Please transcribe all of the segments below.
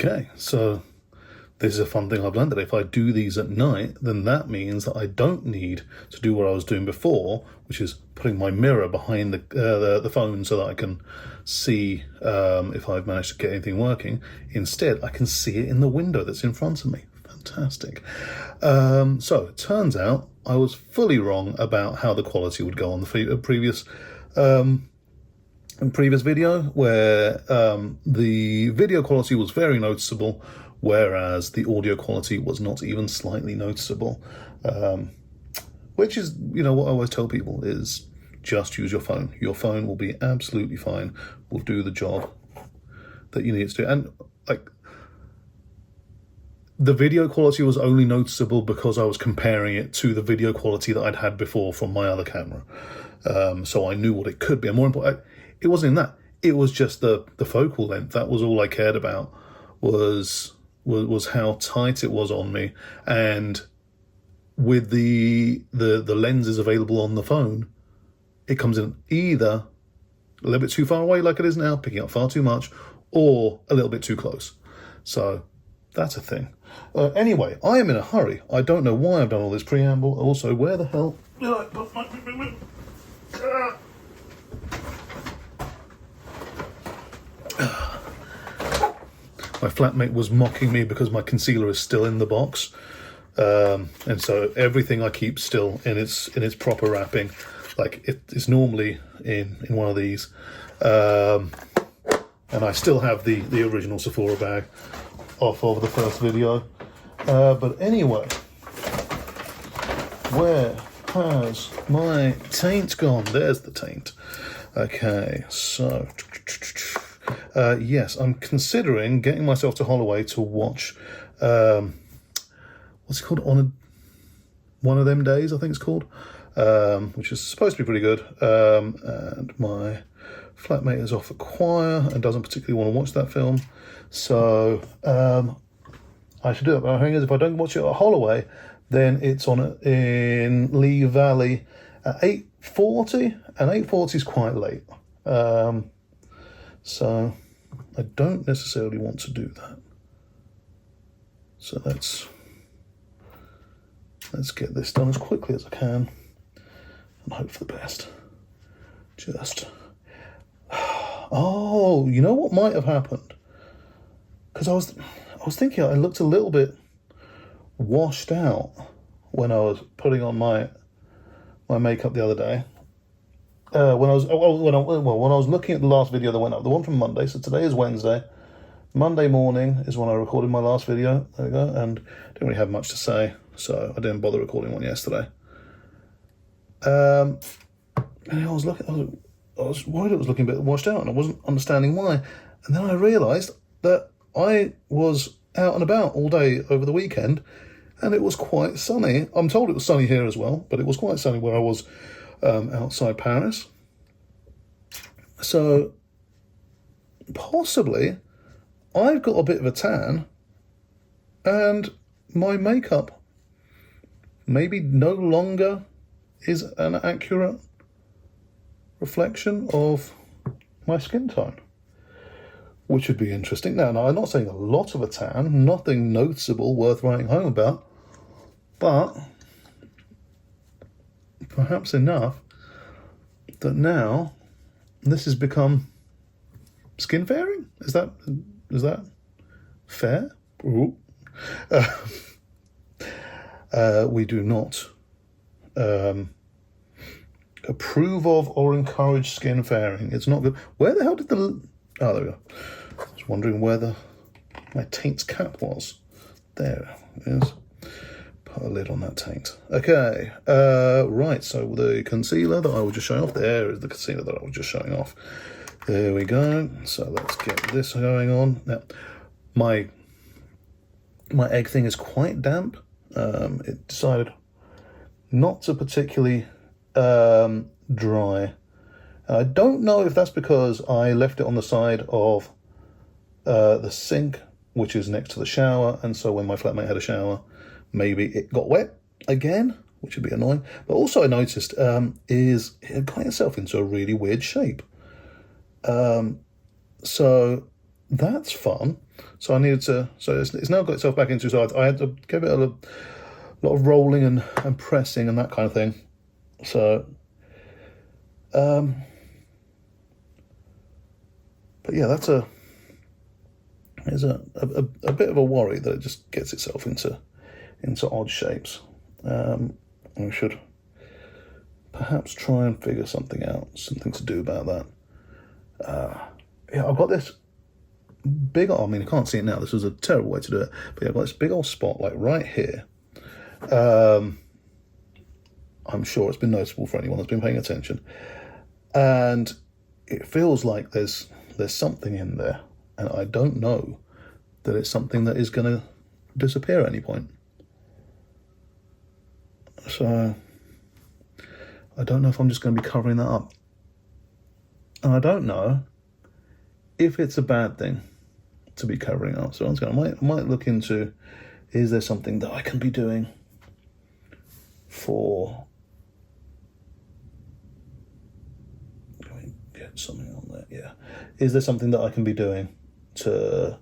Okay, so this is a fun thing I've learned, that if I do these at night, then that means that I don't need to do what I was doing before, which is putting my mirror behind the phone so that I can see if I've managed to get anything working. Instead, I can see it in the window that's in front of me. Fantastic. So it turns out I was fully wrong about how the quality would go on the previous video, where the video quality was very noticeable, whereas the audio quality was not even slightly noticeable, which is, what I always tell people is just use your phone. Your phone will be absolutely fine, will do the job that you need it to do. And the video quality was only noticeable because I was comparing it to the video quality that I'd had before from my other camera. So I knew what it could be. And more important, it wasn't in that. It was just the focal length. That was all I cared about, was how tight it was on me. And with the lenses available on the phone, it comes in either a little bit too far away like it is now, picking up far too much, or a little bit too close. So that's a thing. Anyway, I am in a hurry. I don't know why I've done all this preamble. Also, where the hell did I put my... My flatmate was mocking me because my concealer is still in the box, and so everything I keep still in its proper wrapping, like it's normally in one of these, and I still have the original Sephora bag off of the first video. But anyway, where has my taint gone? There's the taint. Okay, so yes, I'm considering getting myself to Holloway to watch what's it called, on one of them days, I think it's called, which is supposed to be pretty good. And my flatmate is off at choir and doesn't particularly want to watch that film, so I should do it. But the thing is, if I don't watch it at Holloway, then it's on in Lee Valley at 8:40, and 8:40 is quite late. So I don't necessarily want to do that. So let's get this done as quickly as I can and hope for the best. Oh, you know what might have happened? Because I was thinking I looked a little bit washed out when I was putting on my makeup the other day. When I was looking at the last video that went up, the one from Monday. So today is Wednesday. Monday morning is when I recorded my last video. There we go. And didn't really have much to say, so I didn't bother recording one yesterday. And I was worried it was looking a bit washed out, and I wasn't understanding why. And then I realised that I was out and about all day over the weekend, and it was quite sunny. I'm told it was sunny here as well, but it was quite sunny where I was outside Paris. So possibly I've got a bit of a tan, and my makeup maybe no longer is an accurate reflection of my skin tone, which would be interesting. Now, I'm not saying a lot of a tan, nothing noticeable worth writing home about, but perhaps enough that now this has become skin fairing. Is that fair? We do not approve of or encourage skin fairing. It's not good. Where the hell did there we go. I was wondering where my taint's cap was. There it is. Put a lid on that taint. Okay, right, so the concealer that I was just showing off, there is the concealer that I was just showing off. There we go. So let's get this going on. Now, my egg thing is quite damp. It decided not to particularly dry. I don't know if that's because I left it on the side of the sink, which is next to the shower, and so when my flatmate had a shower, maybe it got wet again, which would be annoying. But also I noticed is it got itself into a really weird shape. So that's fun. So I needed to, so it's now got itself back into, so I had to give it a lot of rolling and pressing and that kind of thing. So, but yeah, that's there's a bit of a worry that it just gets itself into odd shapes. We should perhaps try and figure something out, something to do about that. Yeah, I've got this big, I mean, I can't see it now, this was a terrible way to do it, but yeah, I've got this big old spot, like right here. I'm sure it's been noticeable for anyone that's been paying attention. And it feels like there's something in there, and I don't know that it's something that is going to disappear at any point. So I don't know if I'm just going to be covering that up. And I don't know if it's a bad thing to be covering up. So I might look into, is there something that I can be doing for, can we get something on there? Yeah. Is there something that I can be doing to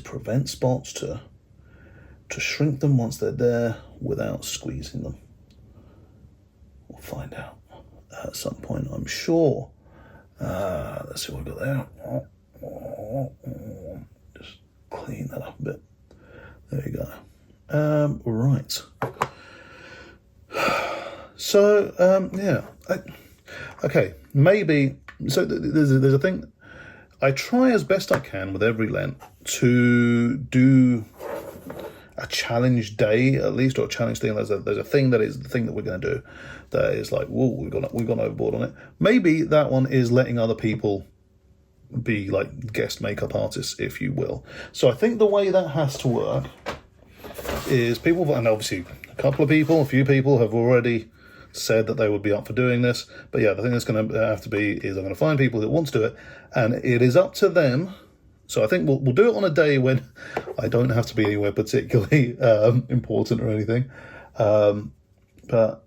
prevent spots, to shrink them once they're there without squeezing them? We'll find out at some point, I'm sure. Let's see what we've got there. Just clean that up a bit. There you go. Right. So, yeah. Okay, maybe, so there's a thing, I try as best I can with every Lent to do a challenge day at least, or a challenge thing. There's a thing that is the thing that we're going to do that is like, whoa, we've gone overboard on it. Maybe that one is letting other people be like guest makeup artists, if you will. So I think the way that has to work is people, and obviously a few people have already said that they would be up for doing this. But yeah, the thing that's going to have to be is I'm going to find people that want to do it, and it is up to them. So I think we'll do it on a day when I don't have to be anywhere particularly important or anything. Oh, okay,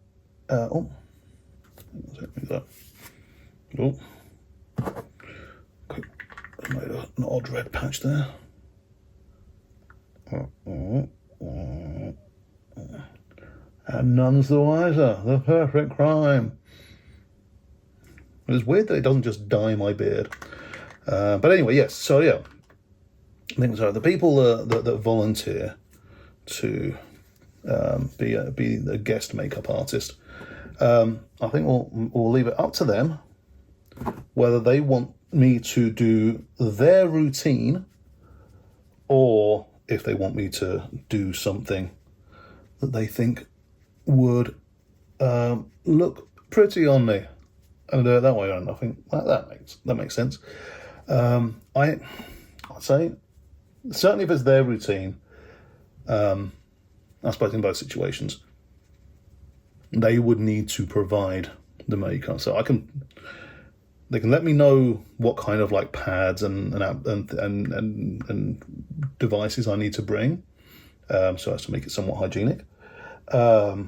I made an odd red patch there. And none's the wiser. The perfect crime. It's weird that it doesn't just dye my beard. But anyway, yes. So yeah, I think so. The people that volunteer to be a guest makeup artist, I think we'll leave it up to them whether they want me to do their routine or if they want me to do something that they think would look pretty on me, and do it that way. And I think that makes sense. I'd say certainly if it's their routine, I suppose in both situations, they would need to provide the makeup. So they can let me know what kind of like pads and devices I need to bring, so as to make it somewhat hygienic. But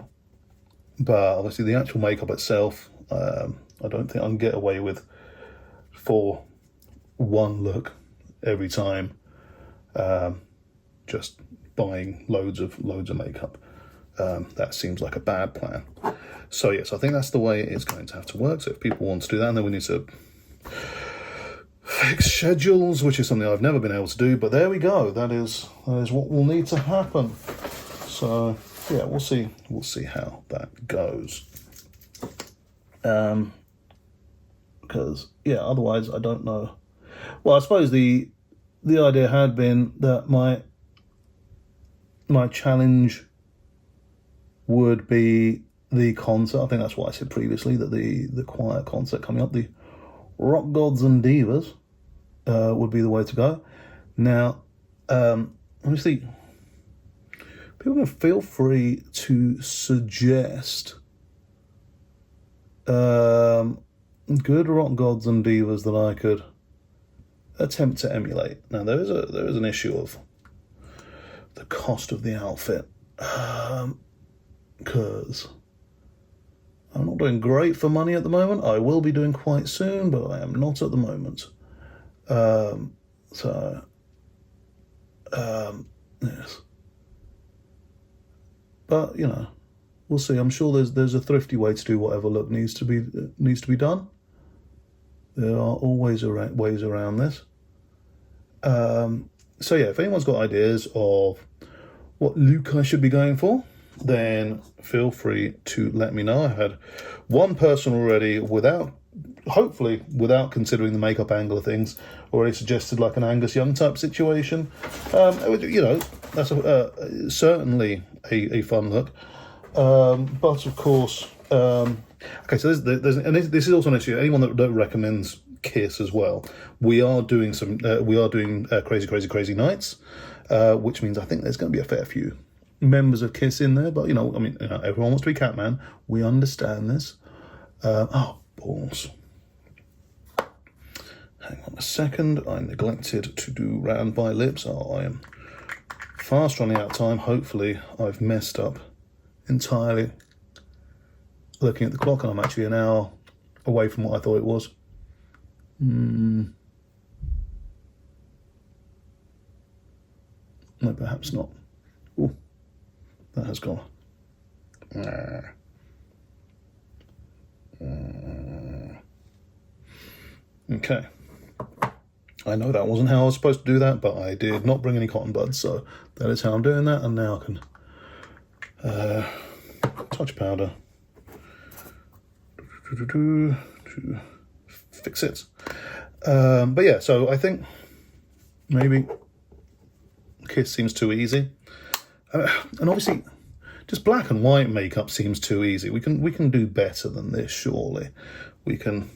obviously the actual makeup itself, I don't think I can get away with for one look every time, just buying loads of makeup. That seems like a bad plan. So yes, I think that's the way it's going to have to work. So if people want to do that, then we need to fix schedules, which is something I've never been able to do, but there we go. That is what will need to happen. So yeah, we'll see how that goes. Because yeah, otherwise I don't know. Well, I suppose the idea had been that my challenge would be the concert. I think that's what I said previously, that the choir concert coming up, the Rock Gods and Divas, would be the way to go. Now, obviously, people can feel free to suggest good rock gods and divas that I could attempt to emulate. Now, there is an issue of the cost of the outfit, because I'm not doing great for money at the moment. I will be doing quite soon, but I am not at the moment. Yes. But, you know, we'll see. I'm sure there's a thrifty way to do whatever look needs to be done. There are always ways around this. So yeah, if anyone's got ideas of what look I should be going for, then feel free to let me know. I've had one person already, hopefully without considering the makeup angle of things, already suggested like an Angus Young type situation. You know, that's certainly a fun look. But of course, okay, so this is also an issue. Anyone that recommends Kiss as well, we are doing crazy nights, which means I think there's going to be a fair few members of Kiss in there. But you know, I mean, you know, everyone wants to be Catman. We understand this. Oh, balls. Hang on a second. I neglected to do round by lips. Oh, I am fast running out of time. Hopefully, I've messed up entirely. Looking at the clock, and I'm actually an hour away from what I thought it was. No, perhaps not. Ooh, that has gone. Okay. I know that wasn't how I was supposed to do that, but I did not bring any cotton buds, so that is how I'm doing that, and now I can touch powder to fix it. But yeah, so I think maybe Kiss seems too easy, and obviously just black and white makeup seems too easy. We can do better than this, surely. We can.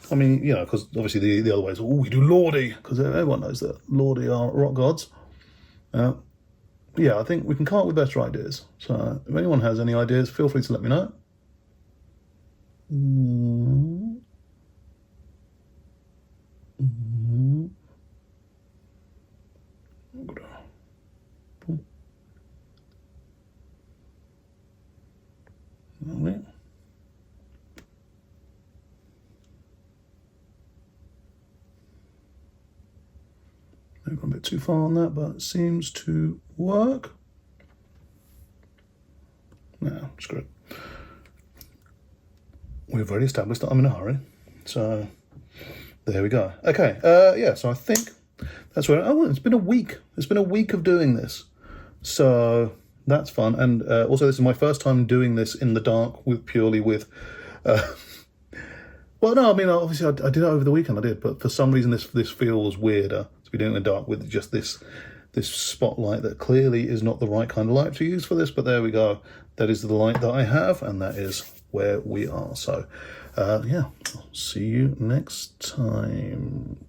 I mean, you know, because obviously the other way is, oh, we do Lordi, because everyone knows that Lordi are rock gods. Yeah, I think we can come up with better ideas. So if anyone has any ideas, feel free to let me know. Maybe I'm a bit too far on that, but it seems to work. No, screw it. We've already established that I'm in a hurry, so there we go. Okay, yeah, so I think that's where. Oh, it's been a week. It's been a week of doing this, so that's fun. And also, this is my first time doing this in the dark purely with. Well, no, I mean, obviously, I did it over the weekend. I did, but for some reason, this feels weirder to be doing it in the dark with just this spotlight that clearly is not the right kind of light to use for this. But there we go. That is the light that I have, and that is where we are. So, yeah, I'll see you next time.